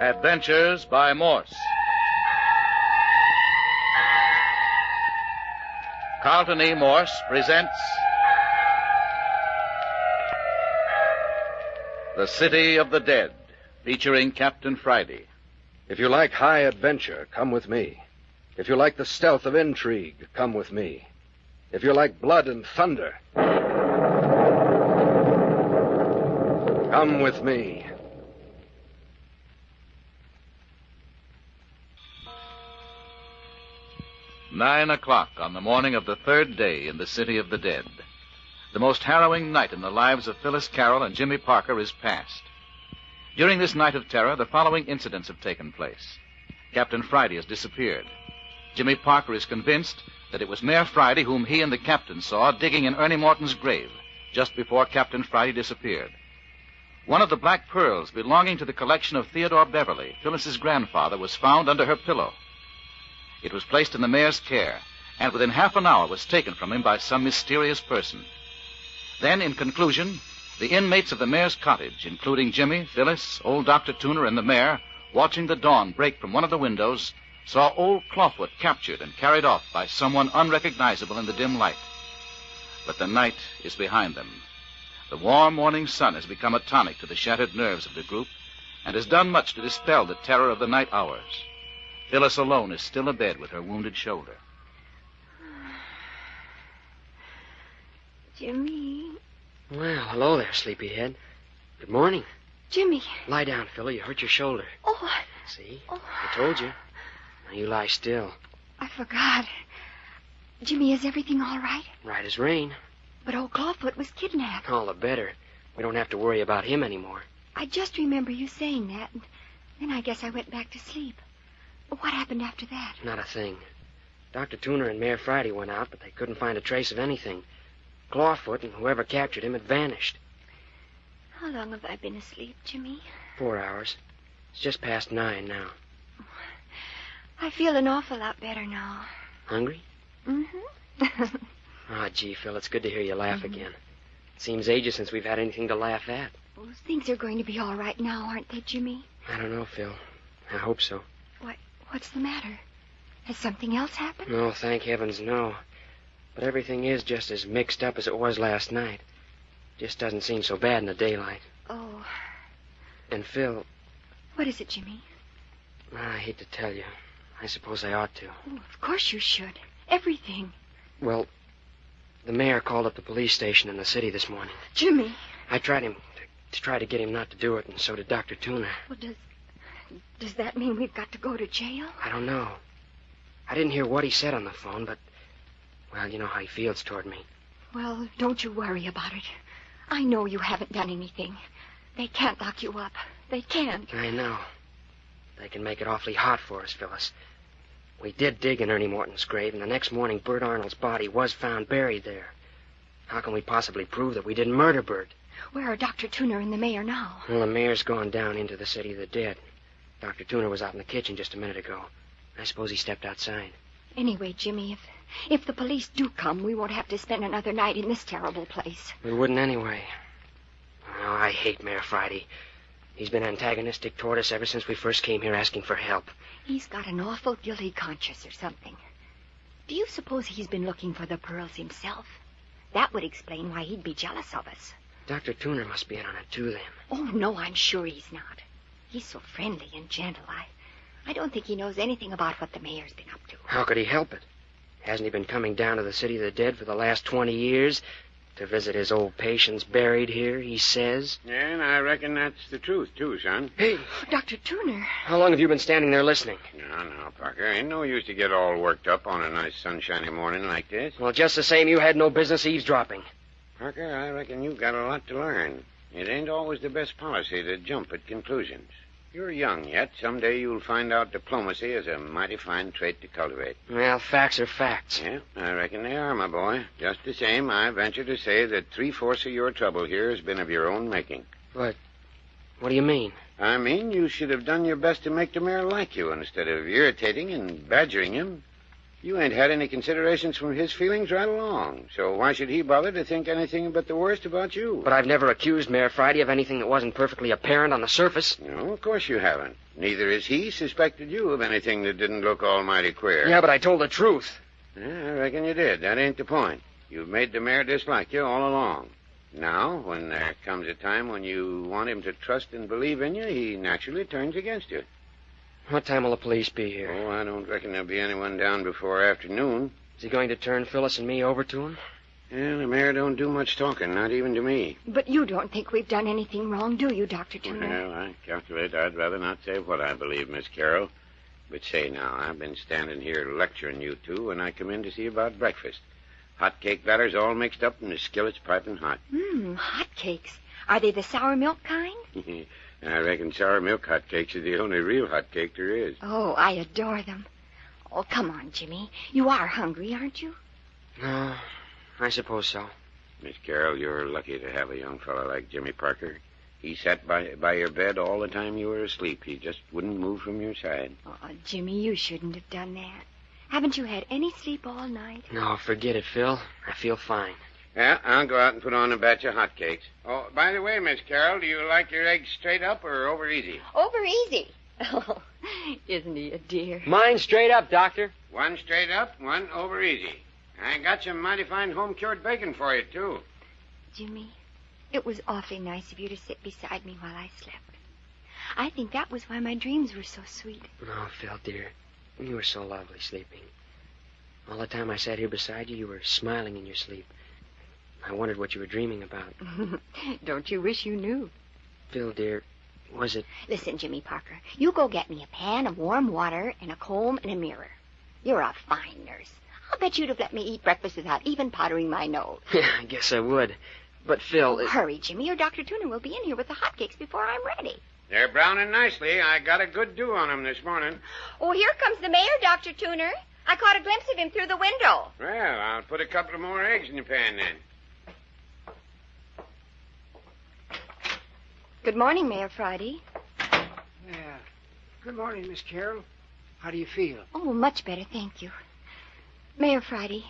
Adventures by Morse. Carlton E. Morse presents The City of the Dead, featuring Captain Friday. If you like high adventure, come with me. If you like the stealth of intrigue, come with me. If you like blood and thunder, come with me. "9 o'clock on the morning of the third day in the City of the Dead. The most harrowing night in the lives of Phyllis Carroll and Jimmy Parker is past. During this night of terror, the following incidents have taken place. Captain Friday has disappeared. Jimmy Parker is convinced that it was Mayor Friday whom he and the captain saw digging in Ernie Morton's grave just before Captain Friday disappeared. One of the black pearls belonging to the collection of Theodore Beverly, Phyllis's grandfather, was found under her pillow. It was placed in the mayor's care, and within half an hour was taken from him by some mysterious person. Then, in conclusion, the inmates of the mayor's cottage, including Jimmy, Phyllis, old Dr. Tuner, and the mayor, watching the dawn break from one of the windows, saw old Clawfoot captured and carried off by someone unrecognizable in the dim light. But the night is behind them. The warm morning sun has become a tonic to the shattered nerves of the group and has done much to dispel the terror of the night hours. Phyllis alone is still abed with her wounded shoulder. Jimmy. Well, hello there, sleepyhead. Good morning. Jimmy. Lie down, Philly. You hurt your shoulder. Oh. See? I told you. Now you lie still. I forgot. Jimmy, is everything all right? Right as rain. But old Clawfoot was kidnapped. All the better. We don't have to worry about him anymore. I just remember you saying that, and then I guess I went back to sleep. What happened after that? Not a thing. Dr. Tuner and Mayor Friday went out, but they couldn't find a trace of anything. Clawfoot and whoever captured him had vanished. How long have I been asleep, Jimmy? 4 hours. It's just past 9 now. I feel an awful lot better now. Hungry? Mm-hmm. Oh, gee, Phil, it's good to hear you laugh again. It seems ages since we've had anything to laugh at. Well, things are going to be all right now, aren't they, Jimmy? I don't know, Phil. I hope so. What's the matter? Has something else happened? No, thank heavens, no. But everything is just as mixed up as it was last night. Just doesn't seem so bad in the daylight. Oh. And, Phil... What is it, Jimmy? I hate to tell you. I suppose I ought to. Oh, of course you should. Everything. Well, the mayor called up the police station in the city this morning. Jimmy. I tried to try to get him not to do it, and so did Dr. Tuner. Well, does that mean we've got to go to jail? I don't know. I didn't hear what he said on the phone, but, well, you know how he feels toward me. Well, don't you worry about it. I know you haven't done anything. They can't lock you up. They can't. I know. They can make it awfully hot for us, Phyllis. We did dig in Ernie Morton's grave, and the next morning Bert Arnold's body was found buried there. How can we possibly prove that we didn't murder Bert? Where are Dr. Tuner and the mayor now? Well, the mayor's gone down into the City of the Dead. Dr. Tuner was out in the kitchen just a minute ago. I suppose he stepped outside. Anyway, Jimmy, if the police do come, we won't have to spend another night in this terrible place. We wouldn't anyway. Oh, I hate Mayor Friday. He's been antagonistic toward us ever since we first came here asking for help. He's got an awful guilty conscience or something. Do you suppose he's been looking for the pearls himself? That would explain why he'd be jealous of us. Dr. Tuner must be in on it, too, then. Oh, no, I'm sure he's not. He's so friendly and gentle. I don't think he knows anything about what the mayor's been up to. How could he help it? Hasn't he been coming down to the City of the Dead for the last 20 years? To visit his old patients buried here, he says. Yeah, and I reckon that's the truth, too, son. Hey. Dr. Tuner. How long have you been standing there listening? No, Parker. Ain't no use to get all worked up on a nice sunshiny morning like this. Well, just the same, you had no business eavesdropping. Parker, I reckon you've got a lot to learn. It ain't always the best policy to jump at conclusions. You're young yet. Someday you'll find out diplomacy is a mighty fine trait to cultivate. Well, facts are facts. Yeah, I reckon they are, my boy. Just the same, I venture to say that 3/4 of your trouble here has been of your own making. What do you mean? I mean, you should have done your best to make the mayor like you instead of irritating and badgering him. You ain't had any considerations from his feelings right along. So why should he bother to think anything but the worst about you? But I've never accused Mayor Friday of anything that wasn't perfectly apparent on the surface. No, of course you haven't. Neither has he suspected you of anything that didn't look almighty queer. Yeah, but I told the truth. Yeah, I reckon you did. That ain't the point. You've made the mayor dislike you all along. Now, when there comes a time when you want him to trust and believe in you, he naturally turns against you. What time will the police be here? Oh, I don't reckon there'll be anyone down before afternoon. Is he going to turn Phyllis and me over to him? Yeah, the mayor don't do much talking, not even to me. But you don't think we've done anything wrong, do you, Dr. Tuner? Well, I calculate I'd rather not say what I believe, Miss Carroll. But say now, I've been standing here lecturing you two when I come in to see about breakfast. Hot cake batter's all mixed up and the skillet's piping hot. Hot cakes. Are they the sour milk kind? I reckon sour milk hot cakes are the only real hot cake there is. Oh, I adore them. Oh, come on, Jimmy. You are hungry, aren't you? No, I suppose so. Miss Carroll, you're lucky to have a young fellow like Jimmy Parker. He sat by your bed all the time you were asleep. He just wouldn't move from your side. Oh, Jimmy, you shouldn't have done that. Haven't you had any sleep all night? No, forget it, Phil. I feel fine. Yeah, I'll go out and put on a batch of hot cakes. Oh, by the way, Miss Carroll, do you like your eggs straight up or over easy? Over easy. Oh, isn't he a dear? Mine straight up, Doctor. One straight up, one over easy. I got some mighty fine home-cured bacon for you, too. Jimmy, it was awfully nice of you to sit beside me while I slept. I think that was why my dreams were so sweet. Oh, Phil, dear, you were so lovely sleeping. All the time I sat here beside you, you were smiling in your sleep. I wondered what you were dreaming about. Don't you wish you knew? Phil, dear, was it... Listen, Jimmy Parker, you go get me a pan of warm water and a comb and a mirror. You're a fine nurse. I'll bet you'd have let me eat breakfast without even powdering my nose. I guess I would. But, Phil... Hurry, Jimmy, or Dr. Tuner will be in here with the hotcakes before I'm ready. They're browning nicely. I got a good dew on them this morning. Oh, here comes the mayor, Dr. Tuner. I caught a glimpse of him through the window. Well, I'll put a couple of more eggs in the pan then. Good morning, Mayor Friday. Yeah. Good morning, Miss Carroll. How do you feel? Oh, much better, thank you. Mayor Friday,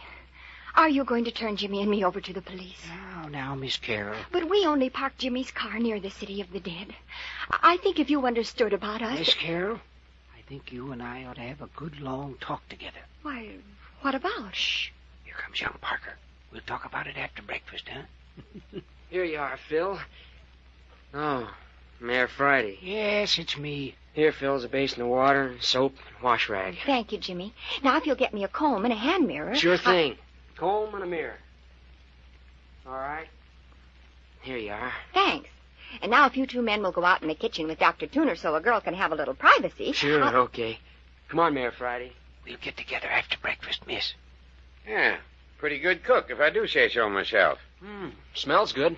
are you going to turn Jimmy and me over to the police? Now, Miss Carroll. But we only parked Jimmy's car near the City of the Dead. I think if you understood about us... Miss Carroll, I think you and I ought to have a good long talk together. Why, what about? Shh. Here comes young Parker. We'll talk about it after breakfast, huh? Here you are, Phil. Oh, Mayor Friday. Yes, it's me. Here, Phil's a basin of water, soap, and wash rag. Thank you, Jimmy. Now, if you'll get me a comb and a hand mirror... Sure thing. Comb and a mirror. All right. Here you are. Thanks. And now if you two men will go out in the kitchen with Dr. Tuner so a girl can have a little privacy... Sure, okay. Come on, Mayor Friday. We'll get together after breakfast, miss. Yeah, pretty good cook, if I do say so myself. Smells good.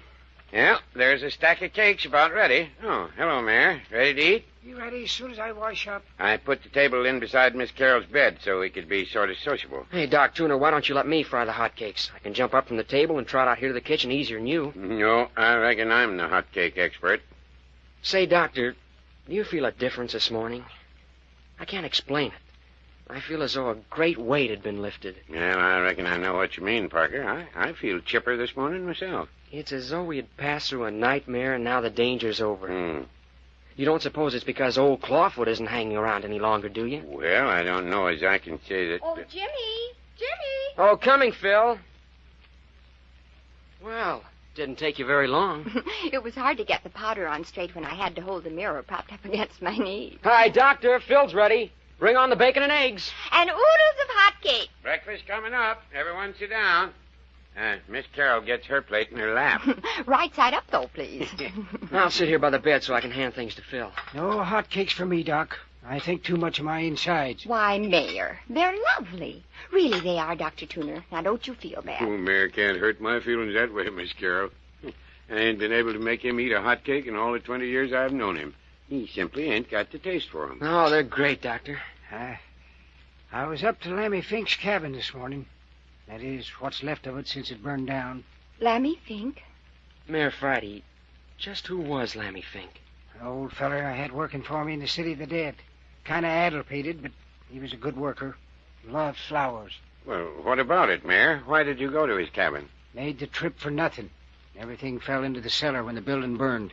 Yeah, there's a stack of cakes about ready. Oh, hello, Mayor. Ready to eat? You ready as soon as I wash up? I put the table in beside Miss Carroll's bed so we could be sort of sociable. Hey, Doc Tuner, why don't you let me fry the hotcakes? I can jump up from the table and trot out here to the kitchen easier than you. No, I reckon I'm the hot cake expert. Say, Doctor, do you feel a difference this morning? I can't explain it. I feel as though a great weight had been lifted. Well, I reckon I know what you mean, Parker. I feel chipper this morning myself. It's as though we had passed through a nightmare and now the danger's over. You don't suppose it's because old Clawfoot isn't hanging around any longer, do you? Well, I don't know as I can say that... Oh, Jimmy! Jimmy! Oh, coming, Phil. Well, didn't take you very long. It was hard to get the powder on straight when I had to hold the mirror propped up against my knee. Hi, Doctor. Phil's ready. Bring on the bacon and eggs. And oodles of hot cake. Breakfast coming up. Everyone sit down. Miss Carroll gets her plate in her lap. Right side up, though, please. I'll sit here by the bed so I can hand things to Phil. No hot cakes for me, Doc. I think too much of my insides. Why, Mayor, they're lovely. Really, they are, Dr. Tuner. Now, don't you feel bad. Oh, Mayor can't hurt my feelings that way, Miss Carroll. I ain't been able to make him eat a hot cake in all the 20 years I've known him. He simply ain't got the taste for 'em. Oh, they're great, Doctor. I was up to Lammy Fink's cabin this morning. That is, what's left of it since it burned down. Lammy Fink? Mayor Friday, just who was Lammy Fink? An old feller I had working for me in the City of the Dead. Kind of addlepated, but he was a good worker. Love flowers. Well, what about it, Mayor? Why did you go to his cabin? Made the trip for nothing. Everything fell into the cellar when the building burned.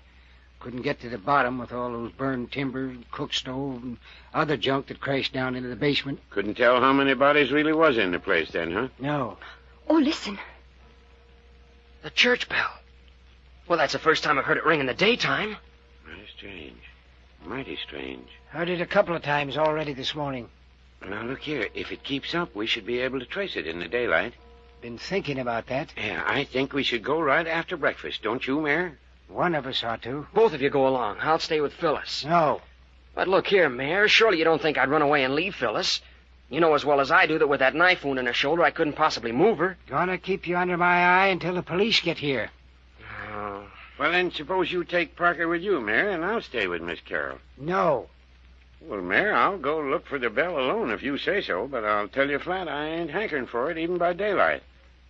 Couldn't get to the bottom with all those burned timber, cook stove, and other junk that crashed down into the basement. Couldn't tell how many bodies really was in the place then, huh? No. Oh, listen. The church bell. Well, that's the first time I've heard it ring in the daytime. Mighty strange. Mighty strange. Heard it a couple of times already this morning. Now, look here. If it keeps up, we should be able to trace it in the daylight. Been thinking about that. Yeah, I think we should go right after breakfast. Don't you, Mayor? One of us ought to. Both of you go along. I'll stay with Phyllis. No. But look here, Mayor. Surely you don't think I'd run away and leave Phyllis. You know as well as I do that with that knife wound in her shoulder, I couldn't possibly move her. Gonna keep you under my eye until the police get here. Oh. Well, then, suppose you take Parker with you, Mayor, and I'll stay with Miss Carroll. No. Well, Mayor, I'll go look for the bell alone if you say so, but I'll tell you flat, I ain't hankering for it even by daylight.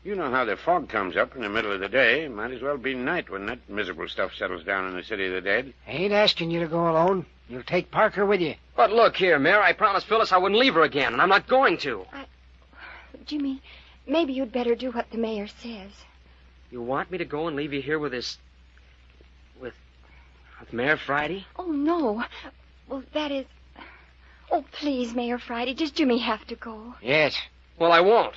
You know how the fog comes up in the middle of the day. Might as well be night when that miserable stuff settles down in the city of the dead. Ain't asking you to go alone. You'll take Parker with you. But look here, Mayor. I promised Phyllis I wouldn't leave her again, and I'm not going to. Jimmy, maybe you'd better do what the mayor says. You want me to go and leave you here with this... with Mayor Friday? Oh, no. Well, that is... Oh, please, Mayor Friday, does Jimmy have to go? Yes. Well, I won't.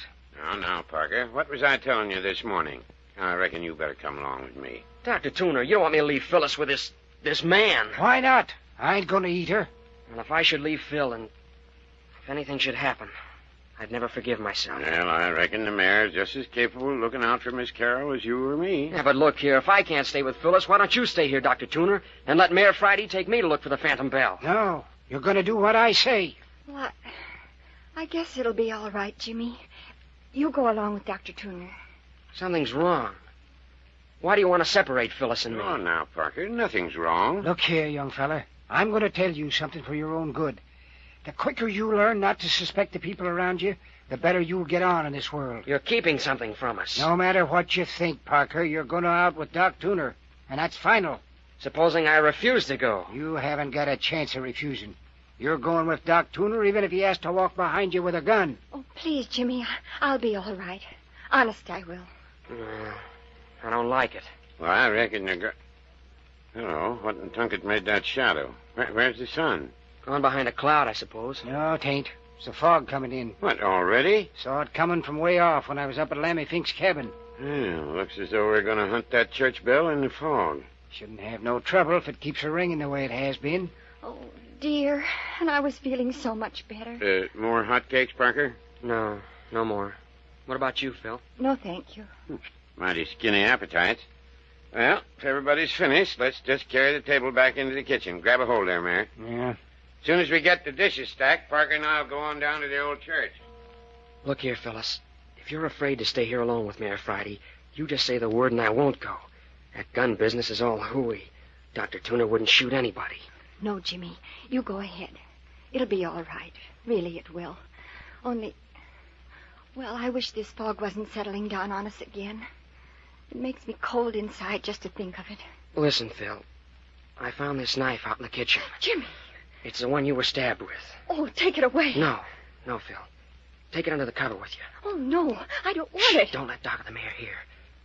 Now, Parker, what was I telling you this morning? I reckon you better come along with me. Dr. Tuner, you don't want me to leave Phyllis with this man. Why not? I ain't gonna eat her. And if I should leave Phil and if anything should happen, I'd never forgive myself. Well, I reckon the mayor's just as capable of looking out for Miss Carroll as you or me. Yeah, but look here, if I can't stay with Phyllis, why don't you stay here, Dr. Tuner, and let Mayor Friday take me to look for the Phantom Bell? No. You're gonna do what I say. Well, I guess it'll be all right, Jimmy. You go along with Dr. Tuner. Something's wrong. Why do you want to separate Phyllis and me? Oh, now, Parker, nothing's wrong. Look here, young fella. I'm gonna tell you something for your own good. The quicker you learn not to suspect the people around you, the better you'll get on in this world. You're keeping something from us. No matter what you think, Parker, you're gonna out with Doc Tuner. And that's final. Supposing I refuse to go. You haven't got a chance of refusing. You're going with Doc Tuner even if he has to walk behind you with a gun. Oh, please, Jimmy, I'll be all right. Honest, I will. I don't like it. Well, I reckon you're Hello, what in Tunket made that shadow? Where's the sun? Gone behind a cloud, I suppose. No, 'tain't. It's the fog coming in. What, already? Saw it coming from way off when I was up at Lammy Fink's cabin. Yeah, looks as though we're going to hunt that church bell in the fog. Shouldn't have no trouble if it keeps a ringing the way it has been. Oh, dear. And I was feeling so much better. More hotcakes, Parker? No more. What about you, Phil? No, thank you. Mighty skinny appetites. Well, if everybody's finished, let's just carry the table back into the kitchen. Grab a hold there, Mary. Yeah. As soon as we get the dishes stacked, Parker and I'll go on down to the old church. Look here, Phyllis. If you're afraid to stay here alone with Mayor Friday, you just say the word and I won't go. That gun business is all hooey. Dr. Tuner wouldn't shoot anybody. No, Jimmy, you go ahead. It'll be all right. Really, it will. Only, well, I wish this fog wasn't settling down on us again. It makes me cold inside just to think of it. Listen, Phil. I found this knife out in the kitchen. Jimmy! It's the one you were stabbed with. Oh, take it away. No, Phil. Take it under the cover with you. Oh, no, I don't want it. Don't let Doc or the mayor hear.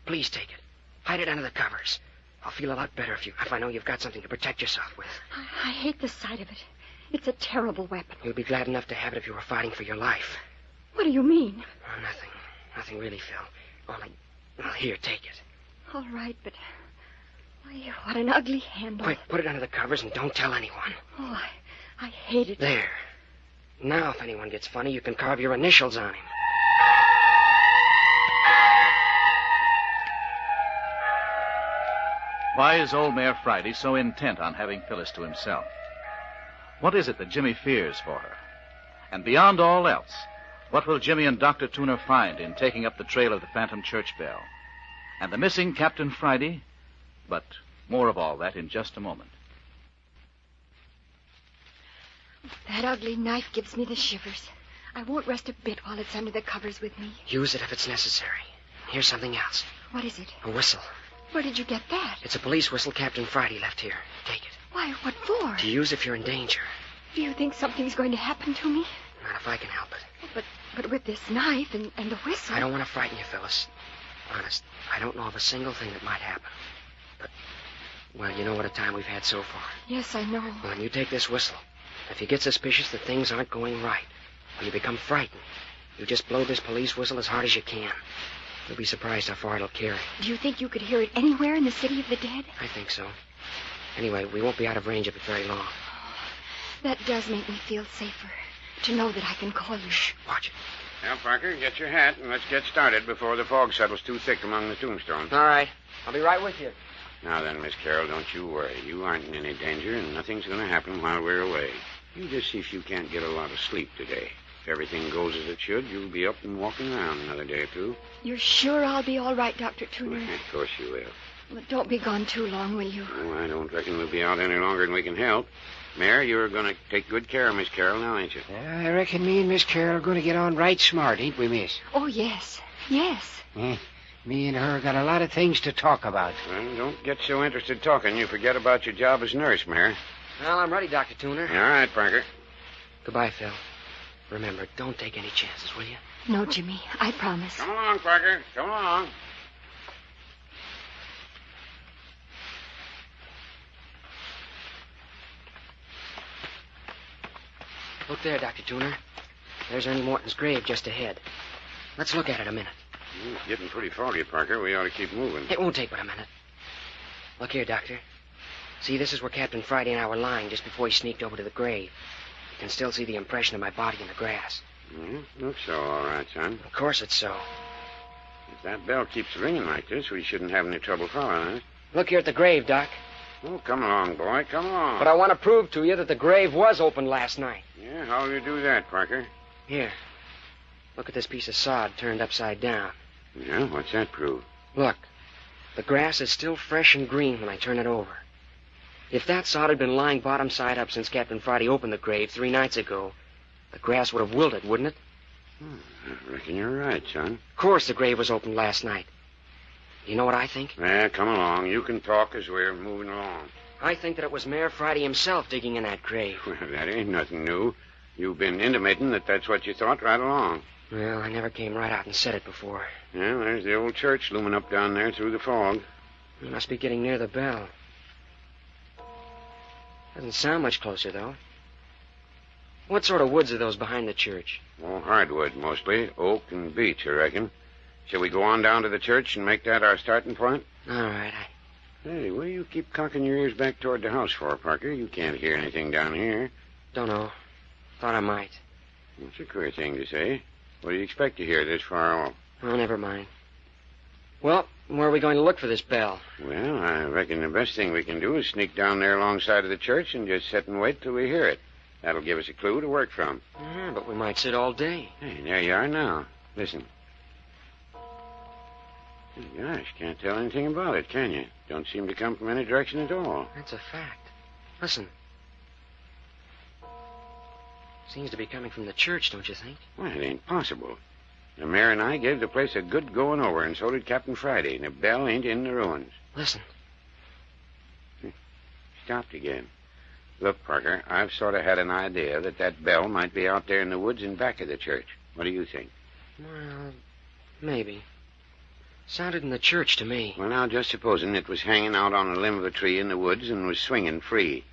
Please take it. Hide it under the covers. I'll feel a lot better if I know you've got something to protect yourself with. I hate the sight of it. It's a terrible weapon. You'd be glad enough to have it if you were fighting for your life. What do you mean? Oh, nothing. Nothing really, Phil. Only, well, here, take it. All right, but... Why, what an ugly handle. Quick, put it under the covers and don't tell anyone. Oh, I hate it. There. Now, if anyone gets funny, you can carve your initials on him. Why is old Mayor Friday so intent on having Phyllis to himself? What is it that Jimmy fears for her? And beyond all else, what will Jimmy and Dr. Tuner find in taking up the trail of the Phantom Church Bell? And the missing Captain Friday? But more of all that in just a moment. That ugly knife gives me the shivers. I won't rest a bit while it's under the covers with me. Use it if it's necessary. Here's something else. What is it? A whistle. Where did you get that? It's a police whistle Captain Friday left here. Take it. Why, what for? To use if you're in danger. Do you think something's going to happen to me? Not if I can help it. But But with this knife and the whistle... I don't want to frighten you, Phyllis. Honest, I don't know of a single thing that might happen. But, well, you know what a time we've had so far. Yes, I know. Well, and you take this whistle. If you get suspicious that things aren't going right, or you become frightened, you just blow this police whistle as hard as you can. You'll be surprised how far it'll carry. Do you think you could hear it anywhere in the city of the dead? I think so. Anyway, we won't be out of range of it very long. That does make me feel safer, to know that I can call you. Shh, watch it. Now, Parker, get your hat and let's get started before the fog settles too thick among the tombstones. All right. I'll be right with you. Now then, Miss Carroll, don't you worry. You aren't in any danger, and nothing's going to happen while we're away. You just see if you can't get a lot of sleep today. If everything goes as it should, you'll be up and walking around another day or two. You're sure I'll be all right, Dr. Tuner? Well, of course you will. Well, don't be gone too long, will you? Oh, I don't reckon we'll be out any longer than we can help. Mayor, you're going to take good care of Miss Carroll now, ain't you? I reckon me and Miss Carroll are going to get on right smart, ain't we, miss? Oh, yes. Yes. Me and her got a lot of things to talk about. Well, don't get so interested talking you forget about your job as nurse, Mayor. Well, I'm ready, Dr. Tuner. All right, Parker. Goodbye, Phil. Remember, don't take any chances, will you? No, Jimmy. I promise. Come along, Parker. Come along. Look there, Dr. Tuner. There's Ernie Morton's grave just ahead. Let's look at it a minute. It's getting pretty foggy, Parker. We ought to keep moving. It won't take but a minute. Look here, Doctor. See, this is where Captain Friday and I were lying just before he sneaked over to the grave. You can still see the impression of my body in the grass. Looks so, all right, son. Of course it's so. If that bell keeps ringing like this, we shouldn't have any trouble following it. Look here at the grave, Doc. Oh, come along, boy. Come along. But I want to prove to you that the grave was opened last night. Yeah, how will you do that, Parker? Here. Look at this piece of sod turned upside down. Yeah, what's that prove? Look. The grass is still fresh and green when I turn it over. If that sod had been lying bottom side up since Captain Friday opened the grave 3 nights ago, the grass would have wilted, wouldn't it? I reckon you're right, son. Of course the grave was opened last night. You know what I think? Yeah, come along. You can talk as we're moving along. I think that it was Mayor Friday himself digging in that grave. Well, that ain't nothing new. You've been intimating that that's what you thought right along. Well, I never came right out and said it before. Yeah, there's the old church looming up down there through the fog. You must be getting near the bell. Doesn't sound much closer, though. What sort of woods are those behind the church? Oh, hardwood, mostly. Oak and beech, I reckon. Shall we go on down to the church and make that our starting point? All right. Hey, what do you keep cocking your ears back toward the house for, Parker? You can't hear anything down here. Don't know. Thought I might. That's a queer thing to say. What do you expect to hear this far off? Oh, never mind. Well, where are we going to look for this bell? Well, I reckon the best thing we can do is sneak down there alongside of the church and just sit and wait till we hear it. That'll give us a clue to work from. Yeah, but we might sit all day. Hey, there you are now. Listen. Gosh, can't tell anything about it, can you? Don't seem to come from any direction at all. That's a fact. Listen. Seems to be coming from the church, don't you think? Well, it ain't possible. The mayor and I gave the place a good going over, and so did Captain Friday, and the bell ain't in the ruins. Listen. Stopped again. Look, Parker, I've sort of had an idea that bell might be out there in the woods in back of the church. What do you think? Well, maybe. Sounded in the church to me. Well, now, just supposing it was hanging out on a limb of a tree in the woods and was swinging free.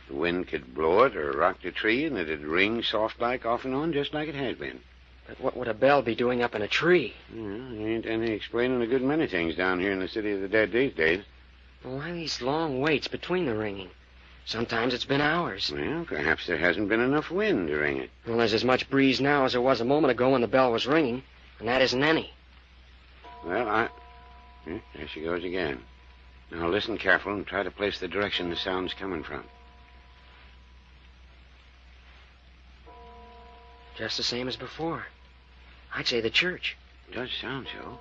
The wind could blow it or rock the tree, and it'd ring soft-like off and on, just like it has been. But what would a bell be doing up in a tree? Well, there ain't any explaining a good many things down here in the city of the dead these days. Well, why these long waits between the ringing? Sometimes it's been hours. Well, perhaps there hasn't been enough wind to ring it. Well, there's as much breeze now as there was a moment ago when the bell was ringing, and that isn't any. Well, there she goes again. Now, listen careful and try to place the direction the sound's coming from. Just the same as before. I'd say the church. It does sound so.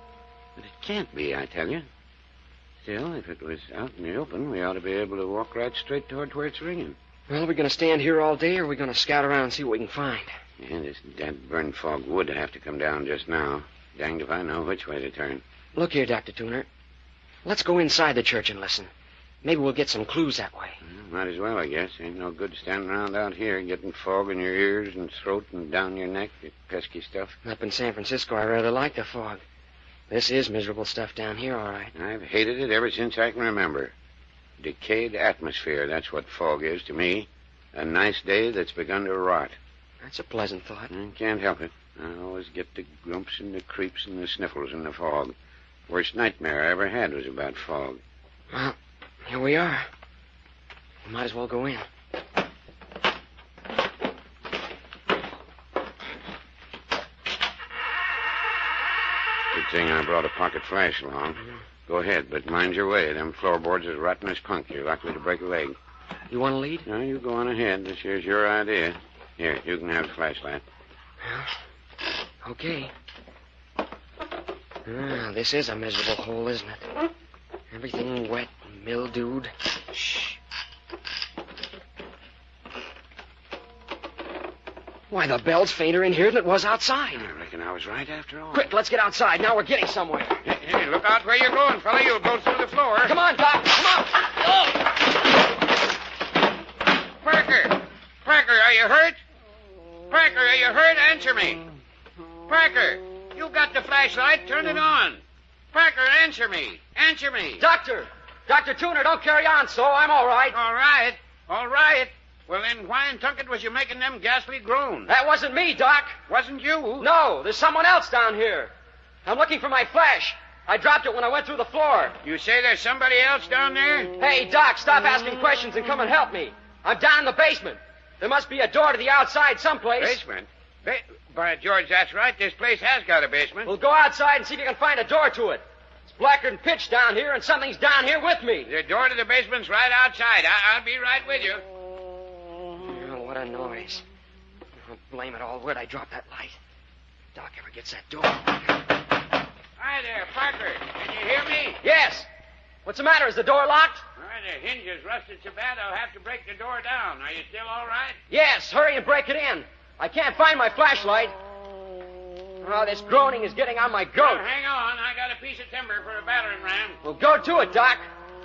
But it can't be, I tell you. Still, if it was out in the open, we ought to be able to walk right straight toward where it's ringing. Well, are we going to stand here all day, or are we going to scout around and see what we can find? Yeah, this dead burn fog would have to come down just now. Danged if I know which way to turn. Look here, Dr. Tuner. Let's go inside the church and listen. Maybe we'll get some clues that way. Might as well, I guess. Ain't no good standing around out here getting fog in your ears and throat and down your neck, you pesky stuff. Up in San Francisco, I rather like the fog. This is miserable stuff down here, all right. I've hated it ever since I can remember. Decayed atmosphere, that's what fog is to me. A nice day that's begun to rot. That's a pleasant thought. I can't help it. I always get the grumps and the creeps and the sniffles in the fog. Worst nightmare I ever had was about fog. Well, here we are. We might as well go in. Good thing I brought a pocket flash along. Go ahead, but mind your way. Them floorboards is rotten as punk. You're likely to break a leg. You want to lead? No, you go on ahead. This here's your idea. Here, you can have the flashlight. Well, okay. This is a miserable hole, isn't it? Everything wet and mildewed. Shh. Why, the bell's fainter in here than it was outside. I reckon I was right after all. Quick, let's get outside. Now we're getting somewhere. Hey, look out where you're going, fella. You'll go through the floor. Come on, Doc. Come on. Oh! Parker, are you hurt? Parker, are you hurt? Answer me. Parker, you got the flashlight. Turn it on. Parker, answer me. Answer me. Doctor! Dr. Tuner, don't carry on so. I'm all right. All right. Well, then why in Tunket was you making them ghastly groans? That wasn't me, Doc. Wasn't you? No, there's someone else down here. I'm looking for my flash. I dropped it when I went through the floor. You say there's somebody else down there? Hey, Doc, stop asking questions and come and help me. I'm down in the basement. There must be a door to the outside someplace. Basement? By George, that's right. This place has got a basement. Well, go outside and see if you can find a door to it. It's blacker than pitch down here, and something's down here with me. The door to the basement's right outside. I'll be right with you. Oh, what a noise. Oh, blame it all. Where'd I drop that light? Doc ever gets that door. Hi there, Parker. Can you hear me? Yes. What's the matter? Is the door locked? All right, the hinge is rusted so bad I'll have to break the door down. Are you still all right? Yes. Hurry and break it in. I can't find my flashlight. Oh, this groaning is getting on my goat. Well, hang on. I got a piece of timber for a battering ram. Well, go to it, Doc.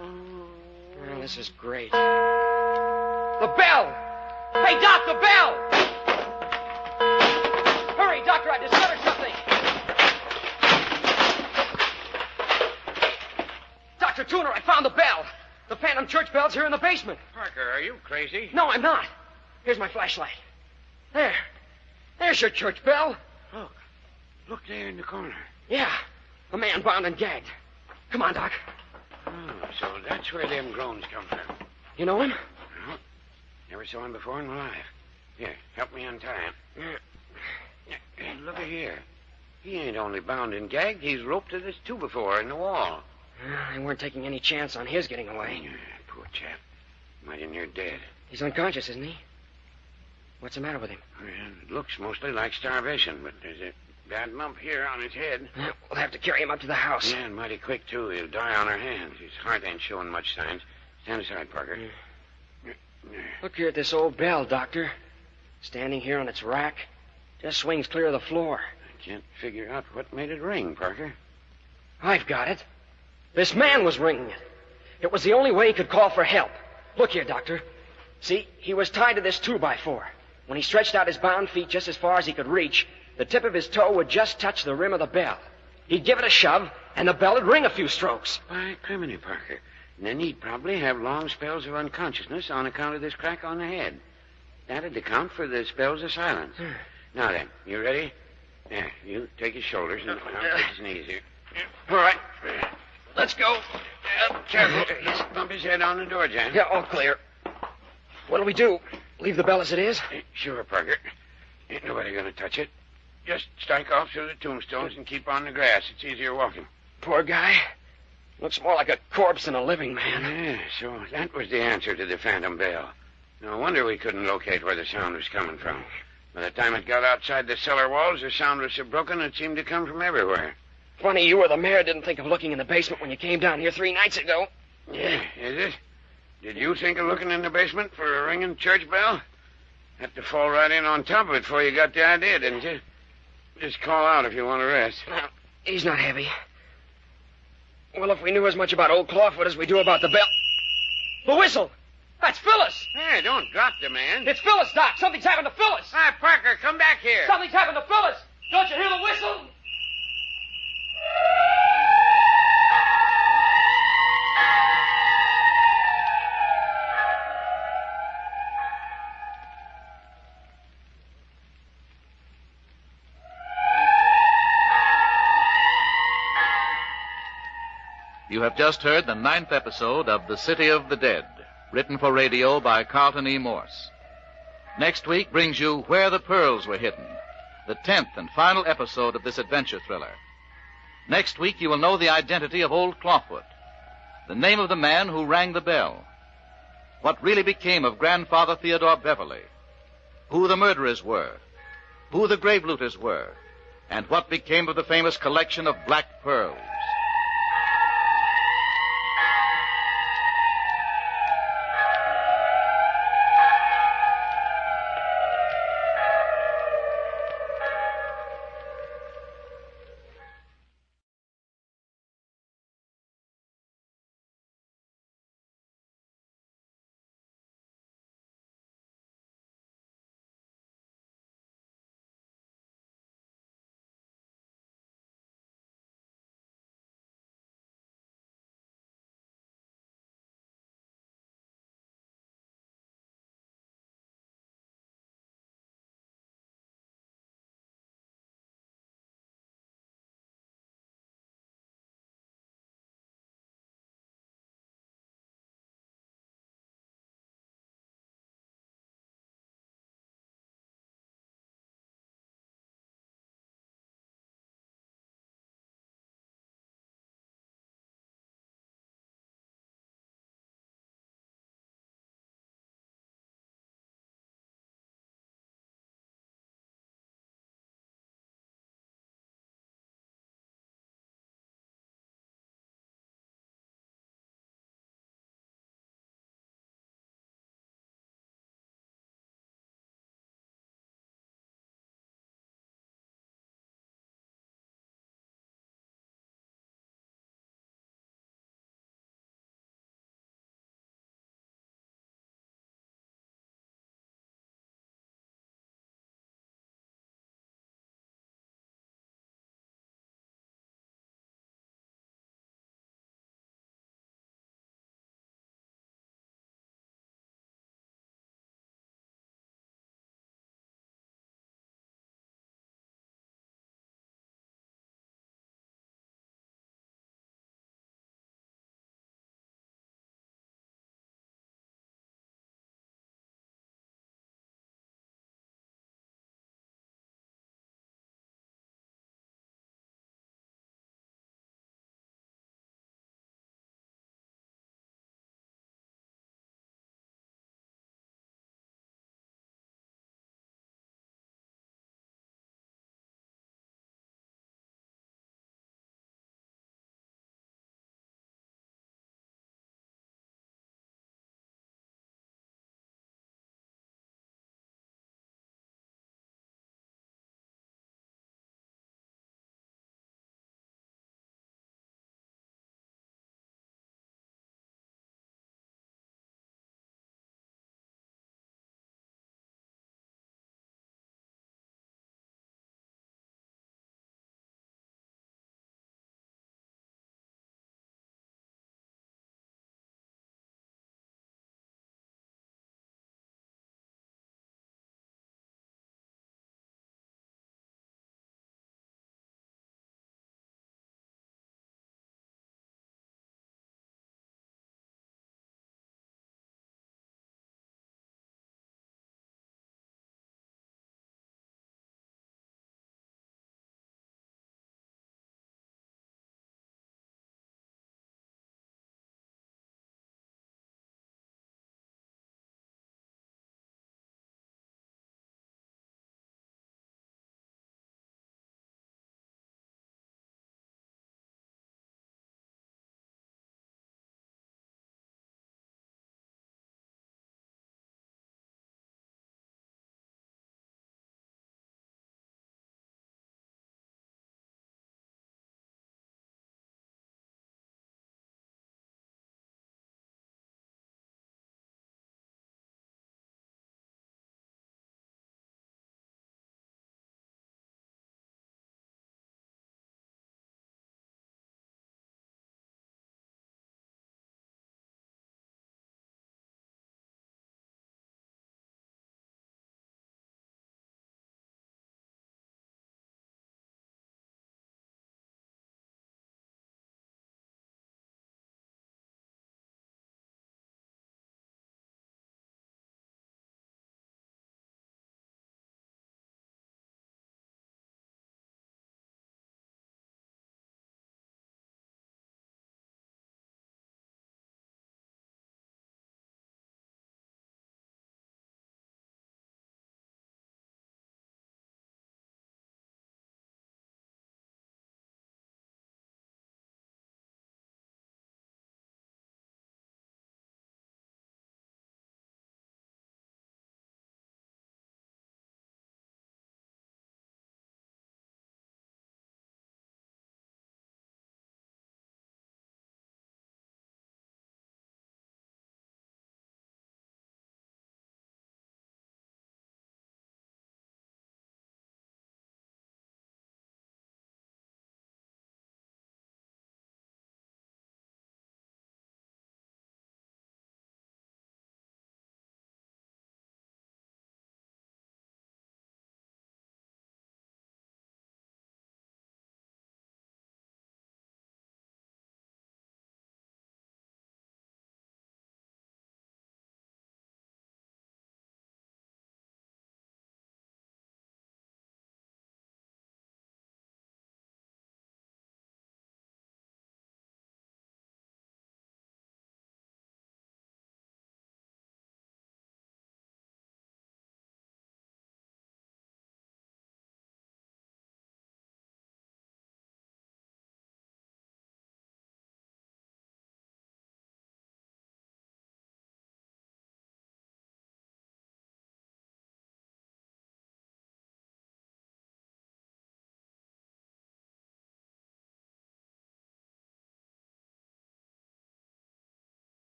Oh, this is great. The bell! Hey, Doc, the bell! Hurry, Doctor, I discovered something. Dr. Tuner, I found the bell. The phantom church bell's here in the basement. Parker, are you crazy? No, I'm not. Here's my flashlight. There. There's your church bell. Look there in the corner. Yeah, a man bound and gagged. Come on, Doc. Oh, so that's where them groans come from. You know him? No. Never saw him before in my life. Here, help me untie him. Hey, look at here. He ain't only bound and gagged, he's roped to this 2x4 in the wall. They weren't taking any chance on his getting away. Poor chap. Mighty near dead. He's unconscious, isn't he? What's the matter with him? Well, it looks mostly like starvation, but there's a bad lump here on his head. We'll have to carry him up to the house. Yeah, and mighty quick, too. He'll die on our hands. His heart ain't showing much signs. Stand aside, Parker. Look here at this old bell, Doctor. Standing here on its rack. Just swings clear of the floor. I can't figure out what made it ring, Parker. I've got it. This man was ringing it. It was the only way he could call for help. Look here, Doctor. See, he was tied to this 2x4. When he stretched out his bound feet just as far as he could reach, the tip of his toe would just touch the rim of the bell. He'd give it a shove, and the bell would ring a few strokes. By criminy, Parker. And then he'd probably have long spells of unconsciousness on account of this crack on the head. That'd account for the spells of silence. Now then, you ready? There, you take his shoulders and I'll take his knees here. All right. Let's go. Careful. Bump his head on the door, Jan. Yeah, all clear. What'll we do? Leave the bell as it is? Sure, Parker. Ain't nobody gonna touch it. Just strike off through the tombstones and keep on the grass. It's easier walking. Poor guy. Looks more like a corpse than a living man. Yeah, so that was the answer to the phantom bell. No wonder we couldn't locate where the sound was coming from. By the time it got outside the cellar walls, the sound was so broken it seemed to come from everywhere. Funny you or the mayor didn't think of looking in the basement when you came down here 3 nights ago. Yeah, is it? Did you think of looking in the basement for a ringing church bell? Had to fall right in on top of it before you got the idea, didn't you? Just call out if you want to rest. Well, he's not heavy. Well, if we knew as much about old Clawfoot as we do about the bell... The whistle! That's Phyllis! Hey, don't drop the man. It's Phyllis, Doc! Something's happened to Phyllis! Hi, Parker, come back here. Something's happened to Phyllis! Don't you hear the whistle? You have just heard the 9th episode of The City of the Dead, written for radio by Carlton E. Morse. Next week brings you Where the Pearls Were Hidden, the 10th and final episode of this adventure thriller. Next week you will know the identity of Old Clawfoot, the name of the man who rang the bell, what really became of Grandfather Theodore Beverly, who the murderers were, who the grave looters were, and what became of the famous collection of black pearls.